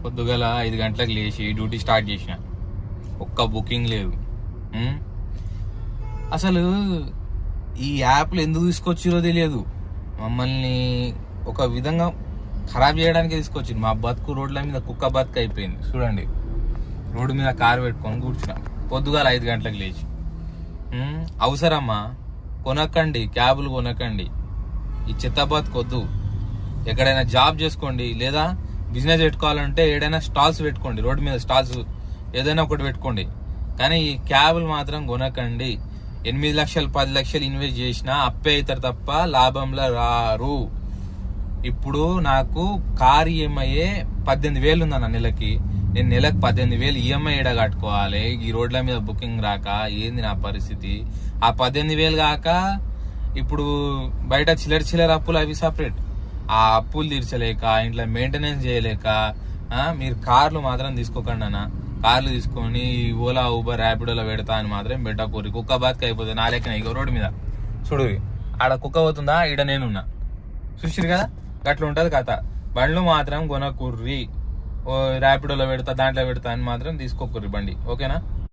పొద్దుగల 5 గంటలకు లేచి డ్యూటీ స్టార్ట్ చేసిన, ఒక్క బుకింగ్ లేదు. అసలు ఈ యాప్లు ఎందుకు తీసుకొచ్చిరో తెలియదు. మమ్మల్ని ఒక విధంగా ఖరాబ్ చేయడానికి తీసుకొచ్చింది. మా బతుకు రోడ్ల మీద కుక్క బతుకు అయిపోయింది. చూడండి, రోడ్డు మీద కారు పెట్టుకొని కూర్చున్నా పొద్దుగాల 5 గంటలకు లేచి. అవసరమ్మా? కొనకండి, క్యాబులు కొనకండి. ఈ చెత్త బతుకొద్దు. ఎక్కడైనా జాబ్ చేసుకోండి, లేదా బిజినెస్ పెట్టుకోవాలంటే ఏదైనా స్టాల్స్ పెట్టుకోండి, రోడ్డు మీద స్టాల్స్ ఏదైనా ఒకటి పెట్టుకోండి. కానీ ఈ క్యాబులు మాత్రం కొనకండి. 8 లక్షలు 10 లక్షలు ఇన్వెస్ట్ చేసినా అప్పే అవుతారు తప్ప లాభంలో రారు. ఇప్పుడు నాకు కార్ ఈఎంఐ 18,000 ఉందన్న నెలకి. నేను నెలకు 18,000 ఈఎంఐ ఏడా కట్టుకోవాలి? ఈ రోడ్ల మీద బుకింగ్ రాక ఏంది నా పరిస్థితి? ఆ 18,000 కాక ఇప్పుడు బయట చిల్లర అప్పులు అవి సపరేట్. ఆ అప్పులు తీర్చలేక, ఇంట్లో మెయింటెనెన్స్ చేయలేక మీరు కార్లు మాత్రం తీసుకోకండి అన్న. కార్లు తీసుకొని ఓలా ఊబర్ ర్యాపిడోలో పెడతా అని మాత్రం పెట్టకూరి. కుక్క బతికి అయిపోతుంది. నా లెక్కన ఇక రోడ్డు మీద చూడు, ఆడ కుక్క పోతుందా, ఈడ నేనున్నా. చూసిరు కదా, గట్ల ఉంటది కథ. బండ్లు మాత్రం కొనకుర్రి. ర్యాపిడోలో పెడతా, దాంట్లో పెడతా అని మాత్రం తీసుకోకుర్రి బండి. ఓకేనా?